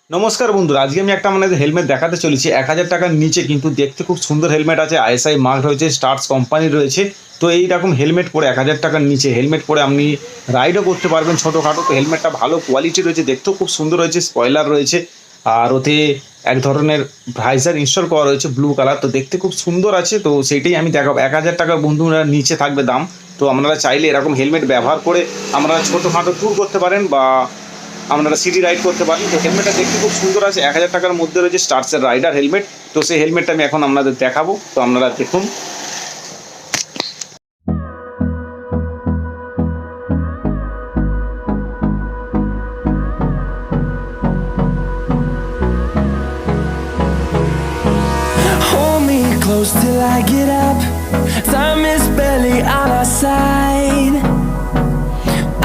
নমস্কার বন্ধুরা, আজকে আমি একটা আপনাদের হেলমেট দেখাতে চলেছি 1000 টাকার নিচে, কিন্তু দেখতে খুব সুন্দর হেলমেট আছে। আইএসআই মার্ক রয়েছে, স্টার্স কোম্পানি রয়েছে। তো এইরকম হেলমেট পরে 1000 টাকার নিচে হেলমেট পরে আপনি রাইডও করতে পারবেন ছোটোখাটো। তো হেলমেটটা ভালো কোয়ালিটি রয়েছে, দেখতেও খুব সুন্দর রয়েছে, স্পয়লার রয়েছে, আর ওতে এক ধরনের ভাইজার ইনস্টল করা রয়েছে ব্লু কালার। তো দেখতে খুব সুন্দর আছে, তো সেইটাই আমি দেখাবো। 1000 টাকার বন্ধুরা নিচে থাকবে দাম। তো আপনারা চাইলে এরকম হেলমেট ব্যবহার করে আপনারা ছোটোখাটো ট্যুর করতে পারেন বা আপনারা সিটি রাইড করতে পারেন। তো হেলমেটটা দেখতে খুব সুন্দর আছে, 1000 টাকার মধ্যে রয়েছে স্টার্সের রাইডার হেলমেট। তো সেই হেলমেটটা আমি এখন আপনাদের দেখাবো, তো আপনারা দেখুন। Hold me close till I get up. Time is barely on our side.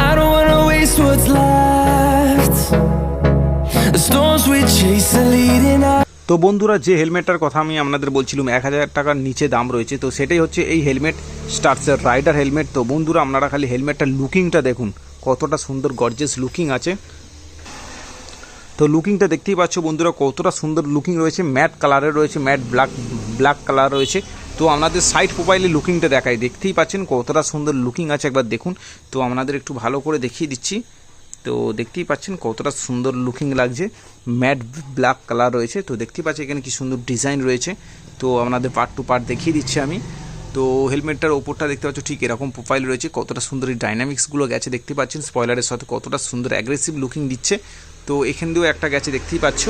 I don't wanna waste what's left. The storms we chase are leading us. তো বন্ধুরা, যে হেলমেটটার কথা আমি আপনাদের বলছিলাম 1000 টাকার নিচে দাম রয়েছে, তো সেটাই হচ্ছে এই হেলমেট, স্টার্সের রাইডার হেলমেট। তো বন্ধুরা, আপনারা খালি হেলমেটটার লুকিংটা দেখুন, কতটা সুন্দর গর্জিয়াস লুকিং আছে। তো লুকিংটা দেখতেই পাচ্ছ বন্ধুরা, কতটা সুন্দর লুকিং রয়েছে, ম্যাট কালারের রয়েছে, ম্যাট ব্ল্যাক কালার রয়েছে। তো আপনাদের সাইড প্রোফাইলে লুকিংটা দেখাই, দেখতেই পাচ্ছেন কতটা সুন্দর লুকিং আছে, একবার দেখুন। তো আপনাদের একটু ভালো করে দেখিয়ে দিচ্ছি। তো দেখতেই পাচ্ছেন কতটা সুন্দর লুকিং লাগছে, ম্যাট ব্ল্যাক কালার রয়েছে। তো দেখতেই পাচ্ছেন এখানে কি সুন্দর ডিজাইন রয়েছে। তো আপনাদের পার্ট টু পার্ট দেখিয়ে দিচ্ছি আমি। তো হেলমেটটার ওপরটা দেখতে পাচ্ছ ঠিক এরকম প্রোফাইল রয়েছে, কতটা সুন্দর এই ডাইনামিক্সগুলো গেছে দেখতে পাচ্ছেন, স্পয়লারের সাথে কতটা সুন্দর অ্যাগ্রেসিভ লুকিং দিচ্ছে। তো এখান দিয়েও একটা গেছে দেখতেই পাচ্ছ।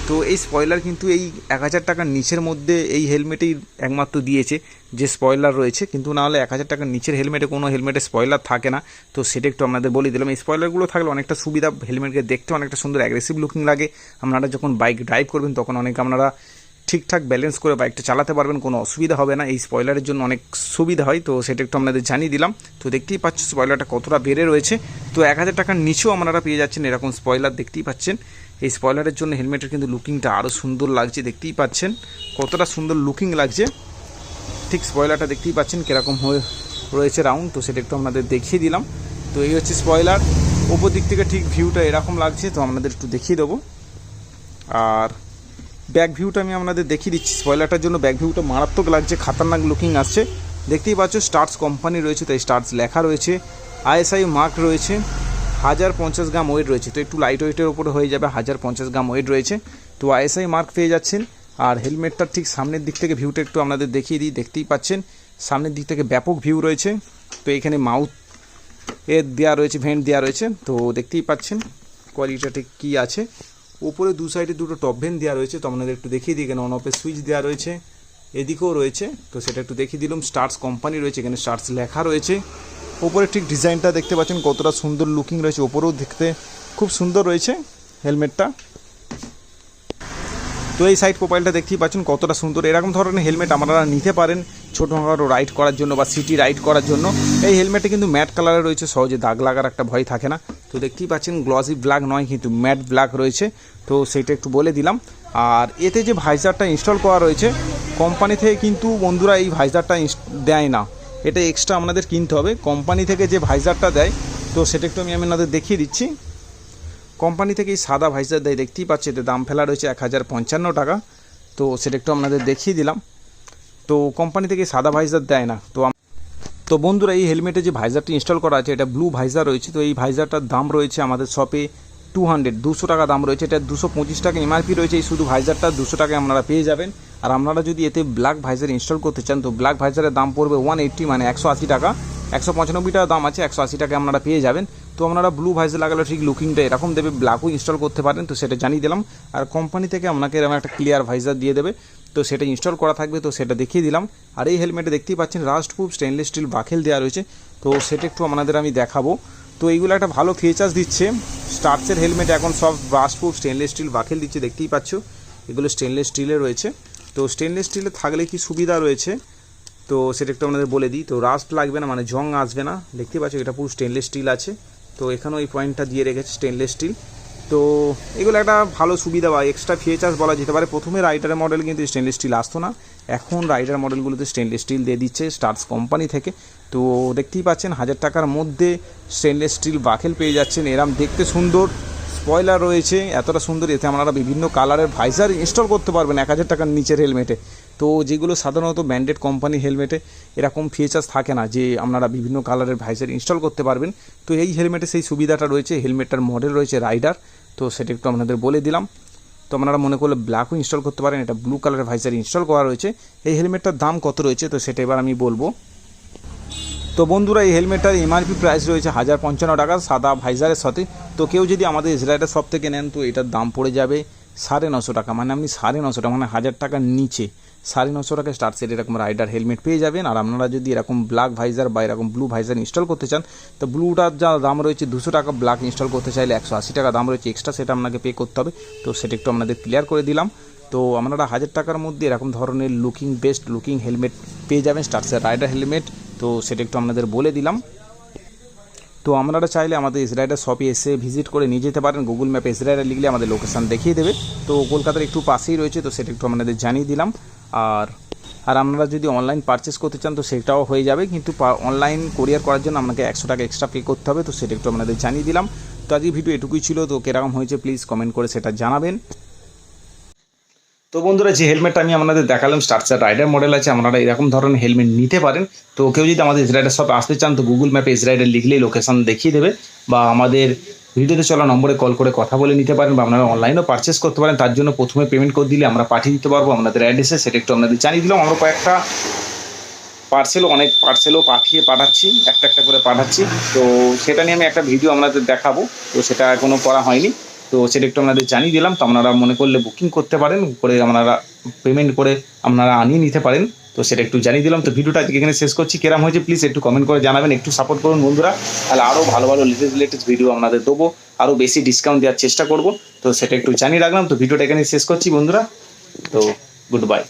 তো এই স্পয়লার কিন্তু এই 1000 টাকার নিচের মধ্যে এই হেলমেটেই একমাত্র দিয়েছে যে স্পয়লার রয়েছে, কিন্তু নাহলে 1000 টাকার নিচের হেলমেটে কোনো হেলমেটে স্পয়লার থাকে না। তো সেটা একটু আপনাদের বলে দিলাম। এই স্পয়লারগুলো থাকলে অনেকটা সুবিধা, হেলমেটকে দেখতে অনেকটা সুন্দর অ্যাগ্রেসিভ লুকিং লাগে। আপনারা যখন বাইক ড্রাইভ করবেন তখন অনেক আপনারা ঠিকঠাক ব্যালেন্স করে বাইকটা চালাতে পারবেন, কোনো অসুবিধা হবে না। এই স্পয়লারের জন্য অনেক সুবিধা হয়, তো সেটা একটু আপনাদের জানিয়ে দিলাম। তো দেখতেই পাচ্ছ স্পয়লারটা কতটা বেড়ে রয়েছে। তো 1000 টাকার নিচেও আপনারা পেয়ে যাচ্ছেন এরকম স্পয়লার, দেখতেই পাচ্ছেন। এই স্পয়লারের জন্য হেলমেটের কিন্তু লুকিংটা আরও সুন্দর লাগছে, দেখতেই পাচ্ছেন কতটা সুন্দর লুকিং লাগছে। ঠিক স্পয়লারটা দেখতেই পাচ্ছেন কীরকম হয়ে রয়েছে রাউন্ড, তো সেটা একটু আপনাদের দেখিয়ে দিলাম। তো এই হচ্ছে স্পয়লার, ওপর দিক থেকে ঠিক ভিউটা এরকম লাগছে। তো আপনাদের একটু দেখিয়ে দেবো। আর ব্যাক ভিউটা আমি আপনাদের দেখিয়ে দিচ্ছি। স্পয়লারটার জন্য ব্যাক ভিউটা মারাত্মক লাগছে, খাতারনাক লুকিং আসছে। দেখতেই পাচ্ছ স্টার্স কোম্পানি রয়েছে, তাই স্টার্স লেখা রয়েছে, আইএসআই মার্ক রয়েছে, 1050 গ্রাম ওয়েট রয়েছে। তো একটু লাইট ওয়েটের ওপরে হয়ে যাবে, 1050 গ্রাম ওয়েট রয়েছে। তো আইএসআই মার্ক পেয়ে যাচ্ছেন। আর হেলমেটটার ঠিক সামনের দিক থেকে ভিউটা একটু আপনাদের দেখিয়ে দিই, দেখতেই পাচ্ছেন সামনের দিক থেকে ব্যাপক ভিউ রয়েছে। তো এখানে মাউথ দেওয়া রয়েছে, ভেন্ট দেওয়া রয়েছে। তো দেখতেই পাচ্ছেন কোয়ালিটিটা ঠিক কী আছে। উপরে দু সাইডে দুটো টপ ভেন্ট দেওয়া রয়েছে, তো আপনাদের একটু দেখিয়ে দিই। এখানে অন অফের সুইচ দেওয়া রয়েছে, এদিকেও রয়েছে। তো সেটা একটু দেখিয়ে দিলাম। স্টার্স কোম্পানি রয়েছে, এখানে স্টার্স লেখা রয়েছে। ওপরে ঠিক ডিজাইনটা দেখতে পাচ্ছেন কতটা সুন্দর লুকিং রয়েছে, ওপরেও দেখতে খুব সুন্দর রয়েছে হেলমেটটা। তো এই সাইড প্রোফাইলটা দেখতেই পাচ্ছেন কতটা সুন্দর। এরকম ধরনের হেলমেট আপনারা নিতে পারেন ছোটোখাটো রাইড করার জন্য বা সিটি রাইড করার জন্য। এই হেলমেটে কিন্তু ম্যাট কালারে রয়েছে, সহজে দাগ লাগার একটা ভয় থাকে না। তো দেখতেই পাচ্ছেন গ্লসি ব্ল্যাক নয়, কিন্তু ম্যাট ব্ল্যাক রয়েছে। তো সেটা একটু বলে দিলাম। আর এতে যে ভাইজারটা ইনস্টল করা রয়েছে কোম্পানি থেকে, কিন্তু বন্ধুরা এই ভাইজারটা দেয় না, এটা এক্সট্রা আপনাদের কিনতে হবে। কোম্পানি থেকে যে ভাইজারটা দেয়, তো সেটা একটু আমি আপনাদের দেখিয়ে দিচ্ছি। কোম্পানি থেকে এই সাদা ভাইজার দেয়, দেখতেই পাচ্ছি। এতে দাম ফেলা রয়েছে 1055 টাকা। তো সেটা একটু আপনাদের দেখিয়ে দিলাম। তো কোম্পানি থেকে সাদা ভাইজার দেয় না। তো বন্ধুরা, এই হেলমেটে যে ভাইজারটি ইনস্টল করা আছে এটা ব্লু ভাইজার রয়েছে। তো এই ভাইজারটার দাম রয়েছে আমাদের শপে 200 টাকা দাম রয়েছে। এটা 225 টাকা এমআরপি রয়েছে। এই শুধু ভাইজারটা 200 টাকায় আপনারা পেয়ে যাবেন। আর আপনারা যদি এতে ব্ল্যাক ভাইজার ইনস্টল করতে চান, তো ব্ল্যাক ভাইজারের দাম পড়বে 180, মানে 180 টাকা। 195 টাকা দাম আছে, 180 টাকায় আপনারা পেয়ে যাবেন। তো আপনারা ব্লু ভাইজার লাগালে ঠিক লুকিংটা এরকম দেবে, ব্ল্যাকও ইনস্টল করতে পারেন। তো সেটা জানিয়ে দিলাম। আর কোম্পানি থেকে আপনাকে এরকম একটা ক্লিয়ার ভাইজার দিয়ে দেবে, তো সেটা ইনস্টল করা থাকবে। তো সেটা দেখিয়ে দিলাম। আর এই হেলমেটে দেখতেই পাচ্ছেন rust proof stainless steel buckle দেওয়া রয়েছে। তো সেটা একটু আপনাদের আমি দেখাবো। তো এইগুলো একটা ভালো ফিচার্স দিচ্ছে। স্টার্সের হেলমেট এখন সব rust proof stainless steel buckle দিচ্ছে, দেখতেই পাচ্ছ। এগুলো স্টেনলেস স্টিলে রয়েছে। তো স্টেনলেস স্টিলে থাকলে কি সুবিধা রয়েছে, তো সেটা একটু আপনাদের বলে দিই। তো রাস্ট লাগবে না, মানে জং আসবে না। দেখতেই পাচ্ছ এটা পুরো স্টেনলেস স্টিল আছে। তো এখানেও এই পয়েন্টটা দিয়ে রেখেছে স্টেনলেস স্টিল। তো এগুলো একটা ভালো সুবিধা বা এক্সট্রা ফিচার্স বলা যেতে পারে। প্রথমে রাইডারের মডেল কিন্তু স্টেনলেস স্টিল আসতো না, এখন রাইডার মডেলগুলোতে স্টেনলেস স্টিল দিয়ে দিচ্ছে স্টার্স কোম্পানি থেকে। তো দেখতেই পাচ্ছেন 1000 টাকার মধ্যে স্টেনলেস স্টিল বাকেল পেয়ে যাচ্ছেন, এরম দেখতে সুন্দর স্পয়লার রয়েছে এতটা সুন্দর, এতে আপনারা বিভিন্ন কালারের ভাইজার ইনস্টল করতে পারবেন 1000 টাকার নিচের হেলমেটে। তো যেগুলো সাধারণত ব্র্যান্ডেড কোম্পানি হেলমেটে এরকম ফিচার্স থাকে না যে আপনারা বিভিন্ন কালারের ভাইজার ইনস্টল করতে পারবেন। তো এই হেলমেটে সেই সুবিধাটা রয়েছে। হেলমেটটার মডেল রয়েছে রাইডার, তো সেটা একটু আপনাদের বলে দিলাম। তো আপনারা মনে করলে ব্ল্যাকও ইনস্টল করতে পারেন, এটা ব্লু কালারের ভাইজার ইনস্টল করা রয়েছে। এই হেলমেটটার দাম কত রয়েছে তো সেটা এবার আমি বলবো। তো বন্ধুরা এই হেলমেটটার এমআরপি প্রাইস রয়েছে 1055 টাকা সাদা ভাইজারের সাথে। তো কেউ যদি আমাদের ইসরায়েলের শপ থেকে নেন তো এটার দাম পড়ে যাবে 950 টাকা, মানে আপনি 950 টাকা, মানে 1000 টাকার নিচে 950 টাকা স্টার্ট সেট এরকম রাইডার হেলমেট পেয়ে যাবেন। আর আপনারা যদি এরকম ব্ল্যাক ভাইজার বা এরকম ব্লু ভাইজার ইনস্টল করতে চান তো ব্লুটার যা দাম রয়েছে 200 টাকা, ব্ল্যাক ইনস্টল করতে চাইলে 180 টাকা দাম রয়েছে এক্সট্রা, সেটা আপনাকে পে করতে হবে। তো সেটা একটু আপনাদের ক্লিয়ার করে দিলাম। তো আপনারা 1000 টাকার মধ্যে এরকম ধরনের বেস্ট লুকিং হেলমেট পেয়ে যাবেন, স্টার্টসের রাইডার হেলমেট। তো সেটা একটু আপনাদের বলে দিলাম। তো আপনারা চাইলে আমাদের ইসরায়েলের শপে এসে ভিজিট করে নিয়ে যেতে পারেন। গুগল ম্যাপে ইসরায়েল লিখলে আমাদের লোকেশান দেখিয়ে দেবে। তো কলকাতার একটু পাশেই রয়েছে, তো সেটা একটু আপনাদের জানিয়ে দিলাম। আর আপনারা যদি অনলাইন পারচেস করতে চান তো সেটাও হয়ে যাবে, কিন্তু অনলাইন কোরিয়ার করার জন্য আপনাকে 100 টাকা এক্সট্রা পে করতে হবে। তো সেটা একটু আপনাদের জানিয়ে দিলাম। তো আজকে ভিডিও এটুকুই ছিল। তো কীরকম হয়েছে প্লিজ কমেন্ট করে সেটা জানাবেন। তো বন্ধুরা যে হেলমেটটা আমি আপনাদের দেখালাম স্টার্টসের রাইডার মডেল আছে, আপনারা এরকম ধরনের হেলমেট নিতে পারেন। তো কেউ যদি আমাদের ইসরায়েলের শপে আসতে চান তো গুগল ম্যাপে ইসরায়েলের লিখলেই লোকেশন দেখিয়ে দেবে, বা আমাদের ভিডিওতে চলা নম্বরে কল করে কথা বলে নিতে পারেন, বা আপনারা অনলাইনেও পারচেস করতে পারেন। তার জন্য প্রথমে পেমেন্ট করে দিলে আমরা পাঠিয়ে দিতে পারবো আপনাদের অ্যাড্রেসে, সেটা একটু আপনাদের জানিয়ে দিলাম। আমরা কয়েকটা অনেক পার্সেলও পাঠাচ্ছি, একটা করে পাঠাচ্ছি। তো সেটা নিয়ে আমি একটা ভিডিও আপনাদের দেখাবো, তো সেটা এখনও করা হয়নি। তো সেটা একটু আপনাদের জানিয়ে দিলাম। তো আপনারা মনে করলে বুকিং করতে পারেন, করে আপনারা পেমেন্ট করে আপনারা আনিয়ে নিতে পারেন। তো সেটা একটু জানিয়ে দিলাম। তো ভিডিওটা আজকে এখানে শেষ করছি। কেরাম হয়েছে প্লিজ একটু কমেন্ট করে জানাবেন, একটু সাপোর্ট করুন বন্ধুরা, তাহলে আরও ভালো লেটেস্ট ভিডিও আপনাদের দেবো, আরও বেশি ডিসকাউন্ট দেওয়ার চেষ্টা করব। তো সেটা একটু জানিয়ে রাখলাম। তো ভিডিওটা এখানে শেষ করছি বন্ধুরা। তো গুড বাই।